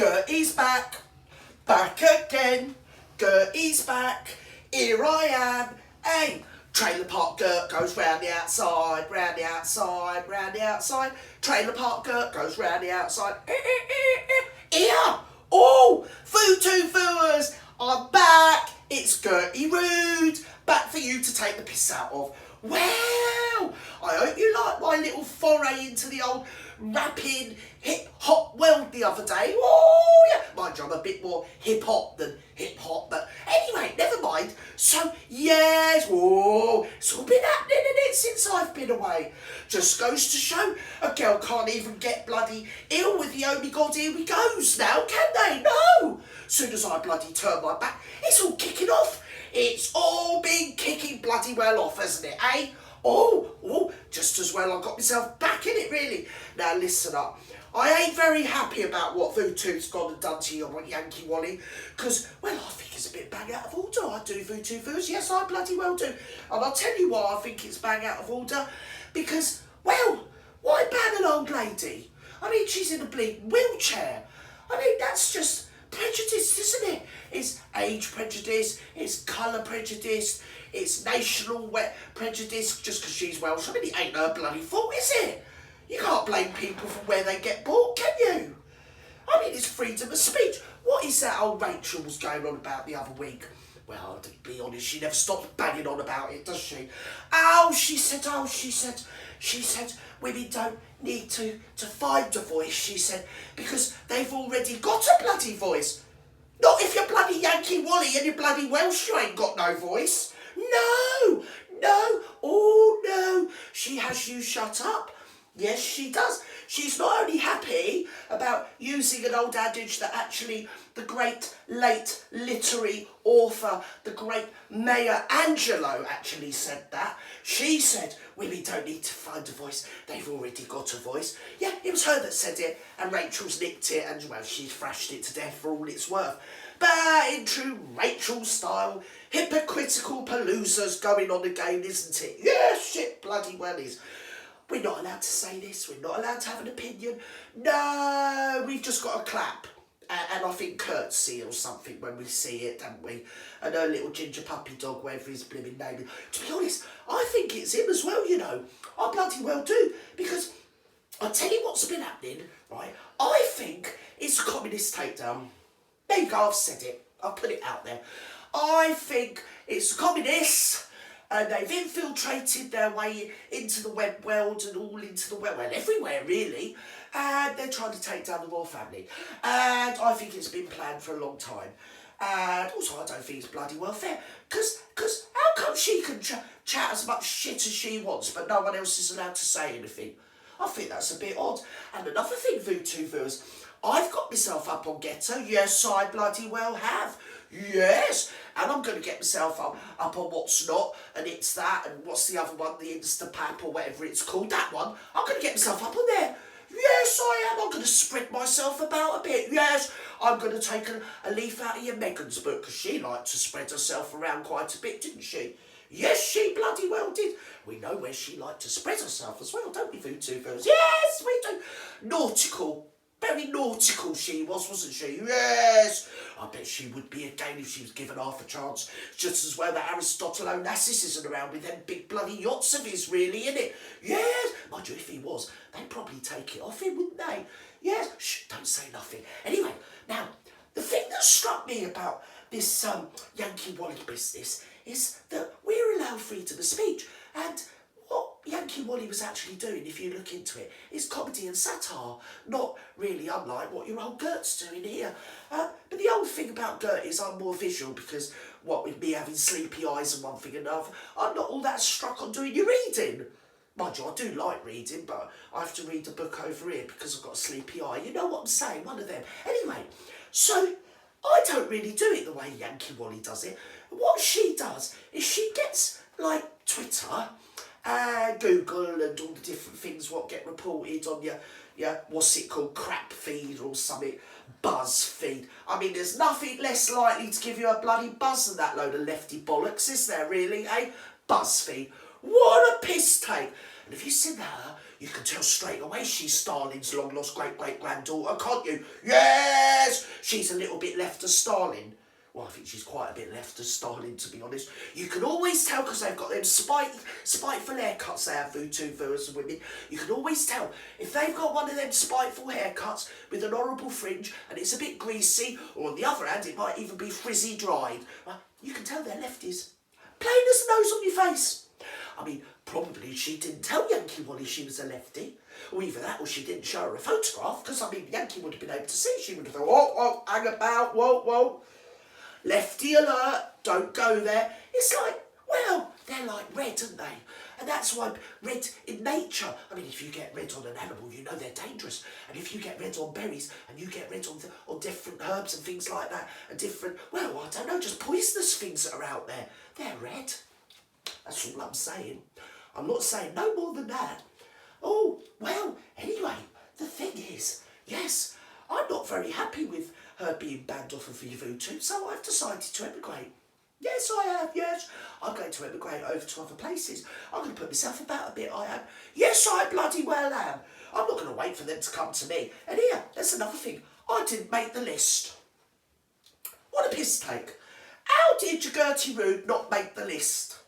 Gertie's back, back again. Gertie's back, here I am. Hey, trailer park Gert goes round the outside, round the outside, round the outside. Trailer park Gert goes round the outside. Here! Oh, Foo-Too-Fooers, I'm back. It's Gertie Rude, back for you to take the piss out of. Well, I hope you like my little foray into the old rapping hip-hop world the other day. Oh, yeah. Mind you, I'm a bit more hip-hop than hip-hop, but anyway, never mind. So, yes, whoa, it's all been happening, isn't it, since I've been away. Just goes to show a girl can't even get bloody ill with the only God here we goes now, can they? No! Soon as I bloody turn my back, it's all kicking off. It's all been kicking bloody well off, hasn't it, eh? Oh, just as well I got myself back in it, really. Now, listen up. I ain't very happy about what Foo-Too's gone and done to your Yankee Wally, because, well, I think it's a bit bang out of order. I do Foo-Too-Foos, yes, I bloody well do. And I'll tell you why I think it's bang out of order, because, well, why ban an old lady? I mean, she's in a bleeding wheelchair. I mean, that's just prejudice, isn't it? It's age prejudice, it's colour prejudice, it's national prejudice just because she's Welsh. I mean, it ain't her bloody fault, is it? You can't blame people for where they get bought, can you? I mean, it's freedom of speech. What is that old Rachel was going on about the other week? Well, to be honest, she never stops banging on about it, does she? She said, women don't need to find a voice, she said, because they've already got a bloody voice. Not if you're bloody Yankee Wally and you're bloody Welsh, you ain't got no voice. No, oh no, she has you shut up. Yes, she does. She's not only happy about using an old adage that actually the great late literary author, the great Maya Angelou actually said that. She said, women don't need to find a voice, they've already got a voice. Yeah, it was her that said it, and Rachel's nicked it, and well, she's thrashed it to death for all it's worth. But in true Rachel style, hypocritical paloozas going on again, isn't it? Yes, it bloody well is. We're not allowed to say this, we're not allowed to have an opinion. No, we've just got to clap. And I think curtsy or something when we see it, don't we? And her little ginger puppy dog, whatever his blooming name is. To be honest, I think it's him as well, you know. I bloody well do. Because I'll tell you what's been happening, right? I think it's a communist takedown. There you go, I've said it. I've put it out there. I think it's the communists. And they've infiltrated their way into the web world and all into the web, well, everywhere really. And they're trying to take down the royal family. And I think it's been planned for a long time. And also I don't think it's bloody well fair. Because how come she can chat as much shit as she wants, but no one else is allowed to say anything? I think that's a bit odd. And another thing, Foo-Too-Foos, I've got myself up on Ghetto. Yes, I bloody well have. Yes, and I'm going to get myself up on What's Not, and it's that, and what's the other one, the Instapap or whatever it's called, that one. I'm going to get myself up on there. Yes, I am. I'm going to spread myself about a bit. Yes, I'm going to take a leaf out of your Megan's book, because she liked to spread herself around quite a bit, didn't she? Yes, she bloody well did. We know where she liked to spread herself as well, don't we, Foo-Too-Foos? Yes, we do. Nautical. Very nautical she was, wasn't she? Yes! I bet she would be again if she was given half a chance. Just as well that Aristotle Onassis isn't around with them big bloody yachts of his, really, innit? Yes! Mind you, if he was, they'd probably take it off him, wouldn't they? Yes! Shh, don't say nothing. Anyway, now, the thing that struck me about this Yankee Wally business is that we're allowed freedom of speech. And what Yankee Wally was actually doing, if you look into it, is comedy and satire, not really unlike what your old Gert's doing here. But the old thing about Gert is I'm more visual because, what with me having sleepy eyes and one thing and another, I'm not all that struck on doing your reading. Mind you, I do like reading, but I have to read a book over here because I've got a sleepy eye. You know what I'm saying? One of them. Anyway, so I don't really do it the way Yankee Wally does it. What she does is she gets, like, Twitter and Google and all the different things what get reported on your what's it called, crap feed or something, buzz feed. I mean, there's nothing less likely to give you a bloody buzz than that load of lefty bollocks, is there really, eh? BuzzFeed. What a piss take. And if you see her, you can tell straight away she's Stalin's long-lost great-great-granddaughter, can't you? Yes! she's a little bit left of styling. Well, I think she's quite a bit left of styling, to be honest. You can always tell, because they've got them spiteful haircuts they have, VTubers and women. You can always tell if they've got one of them spiteful haircuts with an horrible fringe and it's a bit greasy, or on the other hand, it might even be frizzy dried. You can tell they're lefties. Plain as the nose on your face. I mean, probably she didn't tell Yankee Wally she was a lefty. Or either that, or she didn't show her a photograph, because, I mean, Yankee would have been able to see. She would have thought, oh, hang about, whoa. Lefty alert, don't go there. It's like, well, they're like red, aren't they? And that's why red in nature, I mean, if you get red on an animal, you know they're dangerous. And if you get red on berries, and you get red on different herbs and things like that, and different, well, I don't know, just poisonous things that are out there, they're red. That's all I'm saying. I'm not saying no more than that. Oh, well, anyway, the thing is, yes, I'm not very happy with her being banned off of YouTube, so I've decided to emigrate. Yes, I have, yes. I'm going to emigrate over to other places. I'm going to put myself about a bit, I am. Yes, I bloody well am. I'm not going to wait for them to come to me. And here, there's another thing. I didn't make the list. What a piss take. How did your Gertie Rude not make the list?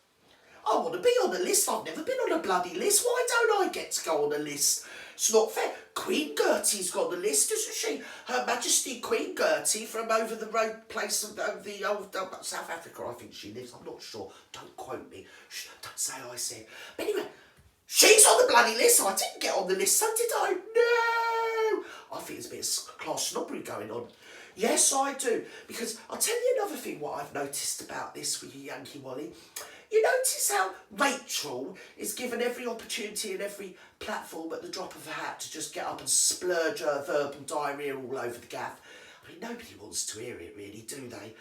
I want to be on the list. I've never been on a bloody list. Why don't I get to go on a list? It's not fair. Queen Gertie's got the list, isn't she? Her Majesty Queen Gertie from over the road place of the old South Africa, I think she lives. I'm not sure. Don't quote me. Don't say I said. But anyway, she's on the bloody list. I didn't get on the list, so did I? No. I think there's a bit of class snobbery going on. Yes, I do. Because I'll tell you another thing what I've noticed about this with you, Yankee Wally. You notice how Rachel is given every opportunity and every platform at the drop of a hat to just get up and splurge her verbal diarrhoea all over the gaff. I mean, nobody wants to hear it, really, do they?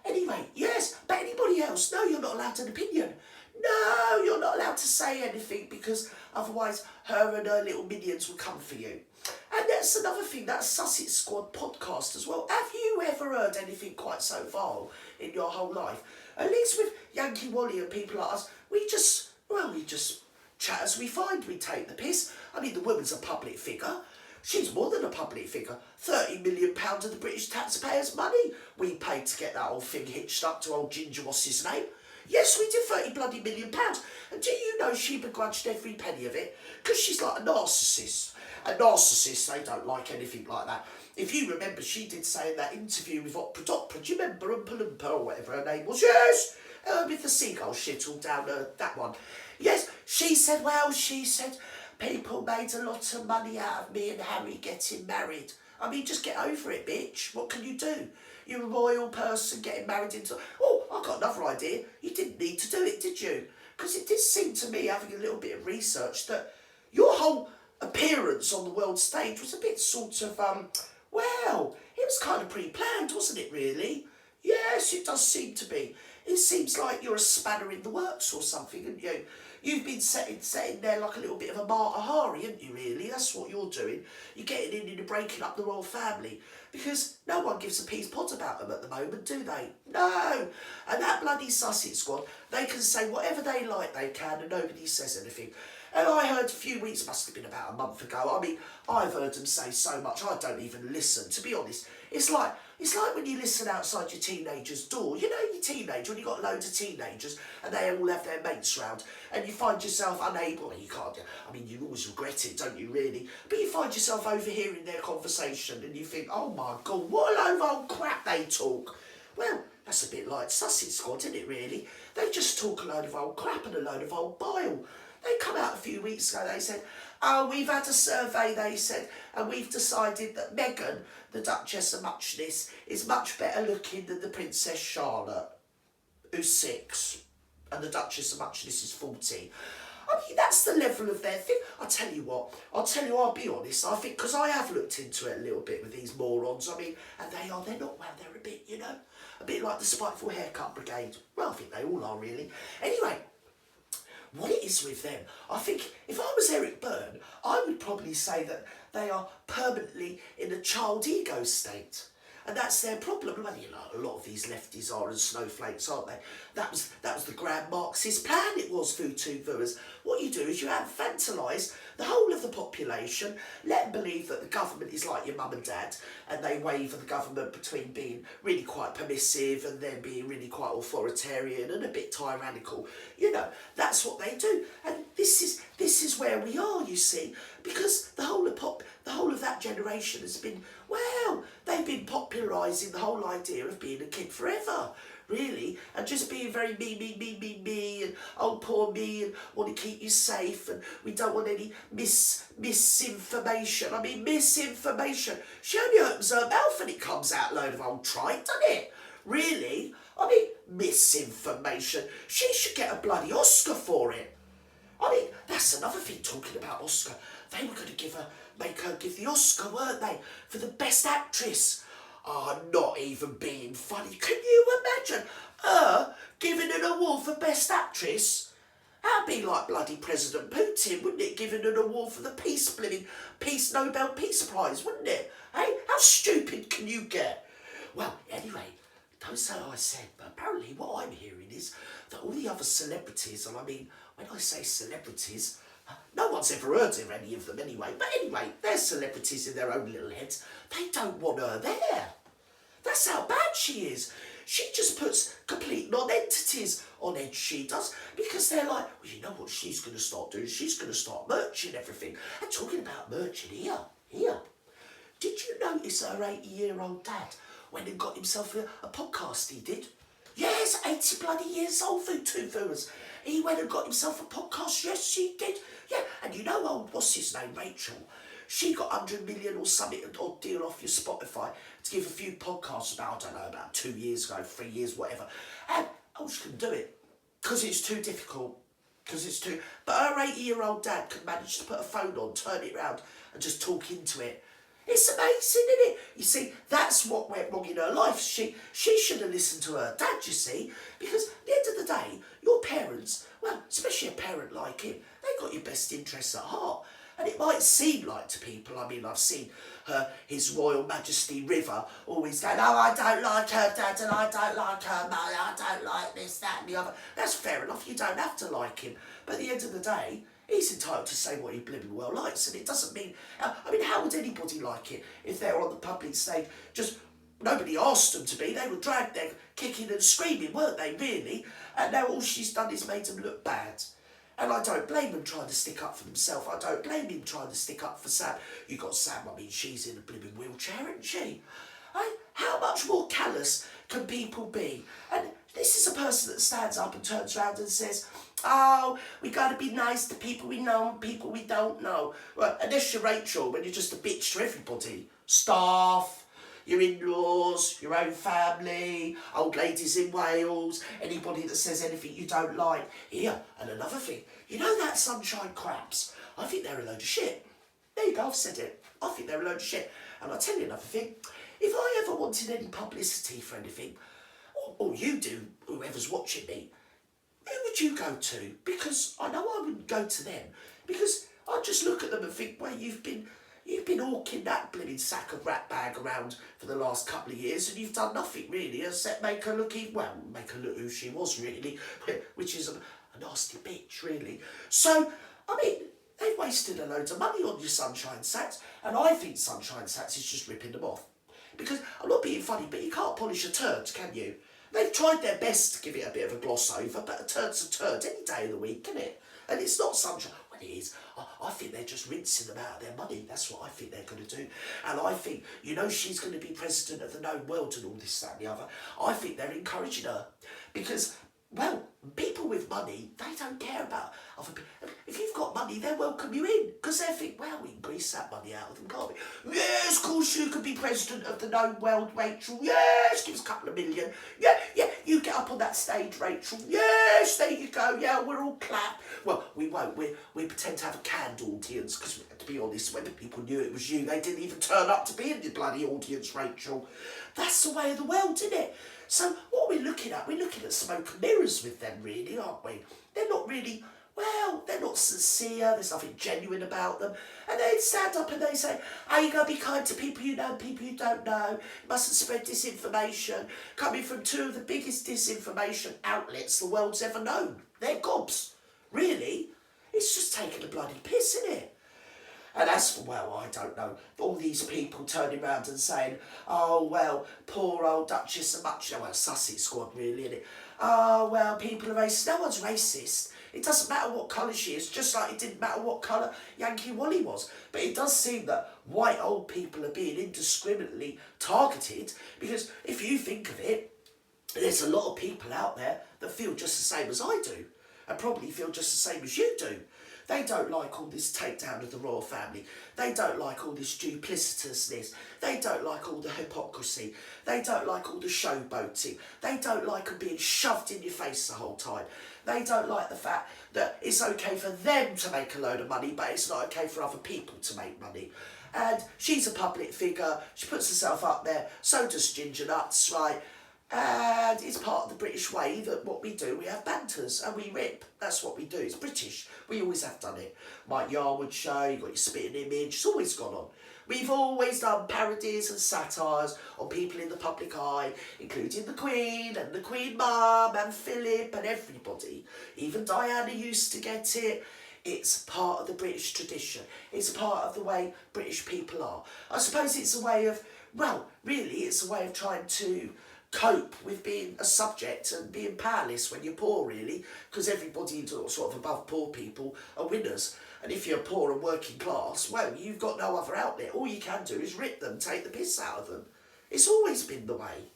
Anyway, yes, but anybody else? No, you're not allowed an opinion. No, you're not allowed to say anything, because otherwise her and her little minions will come for you. And that's another thing, that Sussex Squad podcast as well. Have you ever heard anything quite so vile in your whole life? At least with Yankee Wally and people like us, we just chat as we find. We take the piss. I mean, the woman's a public figure. She's more than a public figure. £30 million of the British taxpayers' money we paid to get that whole thing hitched up to old Ginger, what's his name? Yes, we did 30 bloody million pounds. And do you know she begrudged every penny of it? Because she's like a narcissist. And narcissists, they don't like anything like that. If you remember, she did say in that interview with Opera Dopera, do you remember Oompa Loompa or whatever her name was? Yes! With the seagull shit all down that one. Yes, she said, people made a lot of money out of me and Harry getting married. I mean, just get over it, bitch. What can you do? You're a royal person getting married into... Oh, I got another idea. You didn't need to do it, did you? Because it did seem to me, having a little bit of research, that your whole appearance on the world stage was a bit sort of, well, it was kind of pre-planned, wasn't it, really? Yes, it does seem to be. It seems like you're a spanner in the works or something, haven't you? You've been setting there like a little bit of a Mata Hari, haven't you, really? That's what you're doing. You're getting in and you're breaking up the royal family. Because no one gives a pea's pod about them at the moment, do they? No! And that bloody Sussex Squad, they can say whatever they like, they can, and nobody says anything. And I heard a few weeks, must have been about a month ago, I mean, I've heard them say so much, I don't even listen, to be honest. It's like when you listen outside your teenager's door. You know, your teenager, when you've got loads of teenagers and they all have their mates round and you find yourself unable, and you can't, I mean, you always regret it, don't you, really? But you find yourself overhearing their conversation and you think, oh my God, what a load of old crap they talk. Well, that's a bit like Sussex Squad, isn't it, really? They just talk a load of old crap and a load of old bile. They come out a few weeks ago, they said, oh, we've had a survey, they said, and we've decided that Meghan, the Duchess of Muchness, is much better looking than the Princess Charlotte, who's 6, and the Duchess of Muchness is 40. I mean, that's the level of their thing. I'll tell you what, I'll be honest, I think, because I have looked into it a little bit with these morons, I mean, and they're not, well, they're a bit, you know, a bit like the spiteful haircut brigade. Well, I think they all are, really. Anyway, what it is with them, I think if I was Eric Byrne, I would probably say that they are permanently in a child ego state. And that's their problem. Well, you know, a lot of these lefties are and snowflakes, aren't they? That was the grand Marxist plan, it was, Futu-Vuers. What you do is you infantilise the whole of the population, let them believe that the government is like your mum and dad, and they waver the government between being really quite permissive and then being really quite authoritarian and a bit tyrannical. You know, that's what they do. And this is where we are, you see, because the whole of that generation has been, well, they've been popularising the whole idea of being a kid forever, really, and just being very me, and oh, poor me, and want to keep you safe, and we don't want any misinformation. I mean, misinformation. She only opens her mouth and it comes out a load of old trite, doesn't it? Really? I mean, misinformation. She should get a bloody Oscar for it. I mean, that's another thing, talking about Oscar. They were going to make her give the Oscar, weren't they, for the best actress. Oh, not even being funny. Can you imagine her giving an award for best actress? That'd be like bloody President Putin, wouldn't it, giving an award for the Peace Nobel Peace Prize, wouldn't it? Hey, how stupid can you get? Well, anyway, don't say I said, but apparently what I'm hearing is that all the other celebrities, and I mean, when I say celebrities, no one's ever heard of any of them anyway, but anyway, they're celebrities in their own little heads. They don't want her there. That's how bad she is. She just puts complete non-entities on edge, she does, because they're like, well, you know what she's going to start doing? She's going to start merching everything. And talking about merching, here. Did you notice her 80-year-old dad went and got himself a podcast, he did? Yes, 80 bloody years old, Futu-Vuers. He went and got himself a podcast, yes, she did. Yeah, and you know old, what's his name, Rachel? She got 100 million or something odd deal off your Spotify to give a few podcasts about, I don't know, about 2 years ago, 3 years, whatever. And, she couldn't do it. Because it's too difficult. But her 80-year-old dad could manage to put a phone on, turn it round, and just talk into it. It's amazing, isn't it? You see, that's what went wrong in her life. She should have listened to her dad, you see, because at the end of the day, your parents, well, especially a parent like him, they've got your best interests at heart. And it might seem like to people, I mean, I've seen His Royal Majesty River always going, oh, I don't like her dad, and I don't like her mother, I don't like this, that and the other. That's fair enough, you don't have to like him. But at the end of the day, he's entitled to say what he blooming well likes, and it doesn't mean, I mean, how would anybody like it if they were on the public stage? Just, nobody asked them to be, they were dragged there kicking and screaming, weren't they, really? And now all she's done is made them look bad. And I don't blame them trying to stick up for themselves. I don't blame him trying to stick up for Sam. You got Sam, I mean, she's in a blooming wheelchair, isn't she? How much more callous can people be? And this is a person that stands up and turns around and says, oh, we got to be nice to people we know and people we don't know. Well, unless you're Rachel, when you're just a bitch to everybody. Staff, your in-laws, your own family, old ladies in Wales, anybody that says anything you don't like. Here, and another thing, you know that Sunshine Crabs? I think they're a load of shit. There you go, I've said it. I think they're a load of shit. And I'll tell you another thing, if I ever wanted any publicity for anything, or you do, whoever's watching me, who would you go to? Because I know I wouldn't go to them, because I'd just look at them and think, well, you've been hawking that blooming sack of rat bag around for the last couple of years, and you've done nothing really except make her look who she was really, which is a nasty bitch really. So, I mean, they've wasted a load of money on your Sunshine Sacks, and I think Sunshine Sacks is just ripping them off. Because, I'm not being funny, but you can't polish a turd, can you? They've tried their best to give it a bit of a gloss over, but a turd's a turd any day of the week, isn't it? And it's not Sunshine. Well, it is. I think they're just rinsing them out of their money. That's what I think they're going to do. And I think, you know, she's going to be president of the known world and all this, that and the other. I think they're encouraging her. Because, well, people with money, they don't care about other people. If you've got money, they'll welcome you in. Because they think, well, we can grease that money out of them, can't we? Yes, of course you could be president of the known world, Rachel. Yes, give us a couple of million. Yeah, you get up on that stage, Rachel. Yes, there you go. Yeah, we're all clap. Well, we won't. We pretend to have a canned audience. Because, to be honest, when the people knew it was you, they didn't even turn up to be in the bloody audience, Rachel. That's the way of the world, isn't it? So what we're looking at smoke and mirrors with them, really, aren't we? They're not really well, they're not sincere, there's nothing genuine about them. And they stand up and they say, oh, you got to be kind to people you know, people you don't know. You mustn't spread disinformation. Coming from two of the biggest disinformation outlets the world's ever known. They're gobs. Really? It's just taking a bloody piss, isn't it? And as for, well, I don't know, all these people turning around and saying, oh, well, poor old Duchess of Much, well, Sussex Squad, really, innit? Oh, well, people are racist. No one's racist. It doesn't matter what colour she is, just like it didn't matter what colour Yankee Wally was. But it does seem that white old people are being indiscriminately targeted, because if you think of it, there's a lot of people out there that feel just the same as I do, and probably feel just the same as you do. They don't like all this takedown of the royal family. They don't like all this duplicitousness. They don't like all the hypocrisy. They don't like all the showboating. They don't like them being shoved in your face the whole time. They don't like the fact that it's okay for them to make a load of money, but it's not okay for other people to make money. And she's a public figure. She puts herself up there. So does Ginger Nuts, right? And it's part of the British way that what we do, we have banters and we rip. That's what we do. It's British. We always have done it. Mike Yarwood show, you've got your spitting image. It's always gone on. We've always done parodies and satires on people in the public eye, including the Queen and the Queen Mum and Philip and everybody. Even Diana used to get it. It's part of the British tradition. It's part of the way British people are. I suppose it's a way of, well, really, it's a way of trying to cope with being a subject and being powerless when you're poor, really, because everybody sort of above poor people are winners. And if you're poor and working class, well, you've got no other outlet. All you can do is rip them, take the piss out of them. It's always been the way.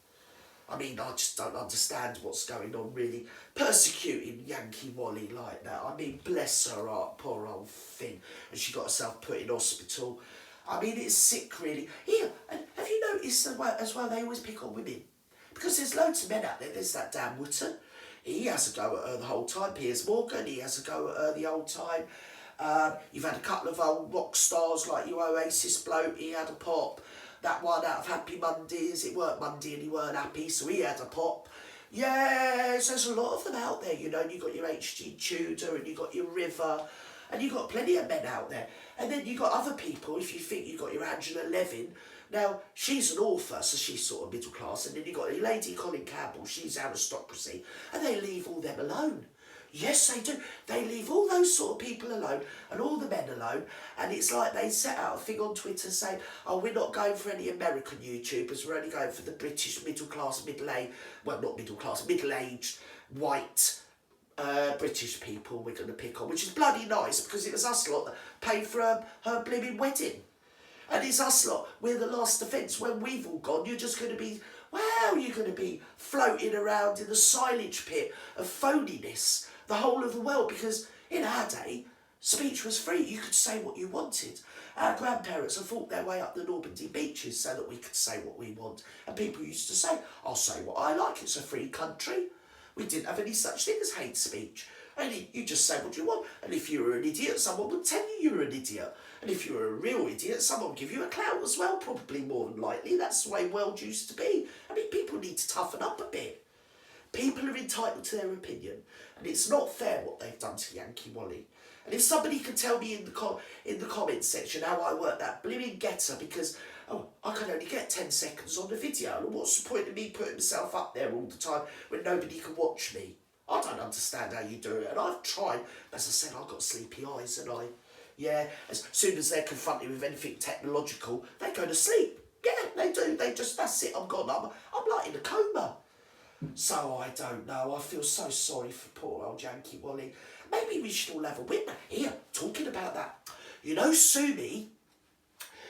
I mean, I just don't understand what's going on, really. Persecuting Yankee Wally like that. I mean, bless her heart, poor old thing. And she got herself put in hospital. I mean, it's sick, really. Here, and have you noticed as well, they always pick on women? Because there's loads of men out there. There's that Dan Wootton. He has a go at her the whole time. Piers Morgan, he has a go at her the whole time. You've had a couple of old rock stars like your Oasis bloke. He had a pop. That one out of Happy Mondays. It weren't Monday and he weren't happy, so he had a pop. Yes, there's a lot of them out there, you know. And you've got your H.G. Tudor and you've got your River. And you've got plenty of men out there. And then you've got other people, if you think you've got your Angela Levin. Now, she's an author, so she's sort of middle class. And then you've got your Lady Colin Campbell, she's aristocracy. And they leave all them alone. Yes, they do. They leave all those sort of people alone and all the men alone. And it's like they set out a thing on Twitter saying, oh, we're not going for any American YouTubers. We're only going for the British middle class, middle-aged, well, not middle class, middle-aged, white British people we're going to pick on, which is bloody nice because it was us lot that paid for her blooming wedding. And it's us lot, we're the last defence. When we've all gone, you're just going to be, well, you're going to be floating around in the silage pit of phoniness the whole of the world, because in our day, speech was free. You could say what you wanted. Our grandparents have fought their way up the Normandy beaches so that we could say what we want. And people used to say, I'll say what I like, it's a free country. We didn't have any such thing as hate speech. And you just say what you want. And if you were an idiot, someone would tell you were an idiot. And if you were a real idiot, someone would give you a clout as well, probably more than likely. That's the way the world used to be. I mean, people need to toughen up a bit. People are entitled to their opinion. And it's not fair what they've done to Yankee Wally. And if somebody could tell me in the comments section how I work that blooming getter, because I can only get 10 seconds on the video, and what's the point of me putting myself up there all the time when nobody can watch me? I don't understand how you do it, and I've tried. As I said, I've got sleepy eyes, and as soon as they're confronted with anything technological, they go to sleep. Yeah, they do. They just, that's it, I'm gone. I'm like in a coma. So I don't know. I feel so sorry for poor old Yankee Wally. Maybe we should all have a winner. Here, talking about that. You know, Sumi,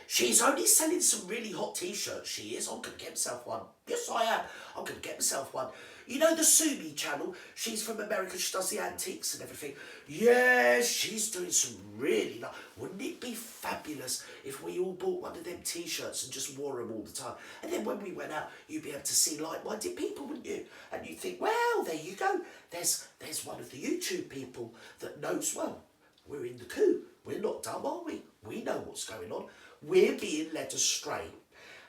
she's only selling some really hot t-shirts, she is. I'm going to get myself one. Yes, I am. I'm going to get myself one. You know the Sumi channel? She's from America. She does the antiques and everything. Yeah, she's doing some really nice. Wouldn't it be fabulous if we all bought one of them t-shirts and just wore them all the time? And then when we went out, you'd be able to see like-minded people, wouldn't you? And you'd think, well, there you go. There's one of the YouTube people that knows, well, we're in the coup. We're not dumb, are we? We know what's going on. We're being led astray.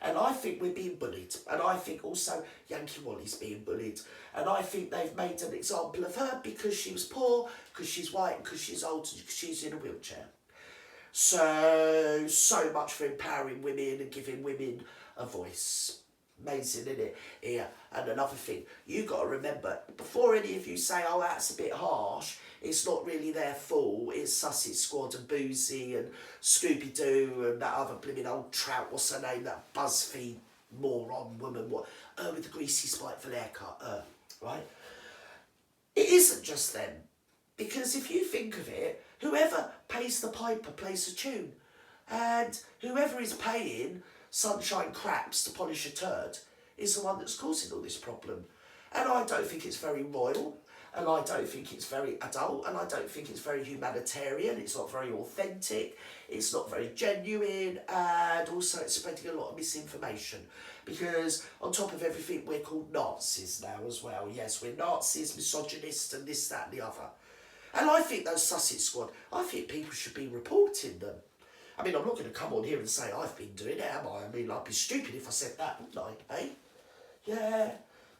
And I think we're being bullied. And I think also Yankee Wally's being bullied. And I think they've made an example of her because she was poor, because she's white, and because she's old, and because she's in a wheelchair. So much for empowering women and giving women a voice. Amazing, isn't it? Yeah. And another thing, you got to remember, before any of you say, oh, that's a bit harsh, it's not really their fault. It's Sussex Squad and Boozy and Scooby-Doo and that other blimmin' old trout, what's her name, that BuzzFeed moron woman, with the greasy spiteful haircut, right? It isn't just them. Because if you think of it, whoever pays the piper plays the tune. And whoever is paying Sunshine Craps to polish a turd is the one that's causing all this problem. And I don't think it's very royal, and I don't think it's very adult, and I don't think it's very humanitarian. It's not very authentic, it's not very genuine, and also it's spreading a lot of misinformation. Because on top of everything, we're called Nazis now as well. Yes, we're Nazis, misogynists, and this, that, and the other. And I think those Sussex Squad, I think people should be reporting them. I mean, I'm not going to come on here and say I've been doing it, am I? I mean, I'd be stupid if I said that, wouldn't I, eh? Yeah.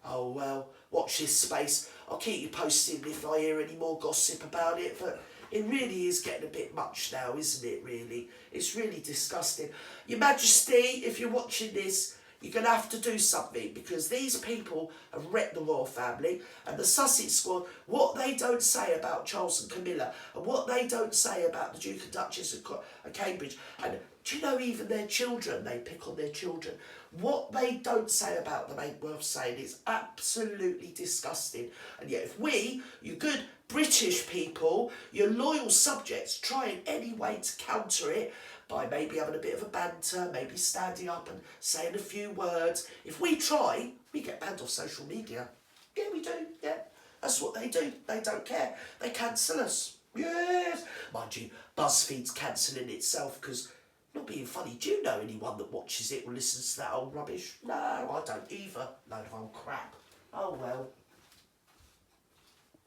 Oh, well, watch this space. I'll keep you posted if I hear any more gossip about it, but it really is getting a bit much now, isn't it, really? It's really disgusting. Your Majesty, if you're watching this, you're going to have to do something, because these people have wrecked the royal family, and the Sussex Squad, what they don't say about Charles and Camilla, and what they don't say about the Duke and Duchess of Cambridge, and do you know even their children, they pick on their children, what they don't say about them ain't worth saying. It's absolutely disgusting. And yet if we, you good British people, your loyal subjects, try in any way to counter it, by maybe having a bit of a banter, maybe standing up and saying a few words. If we try, we get banned off social media. Yeah, we do, yeah. That's what they do. They don't care. They cancel us. Yes. Mind you, BuzzFeed's cancelling itself because, not being funny, do you know anyone that watches it or listens to that old rubbish? No, I don't either. Load of old crap. Oh well.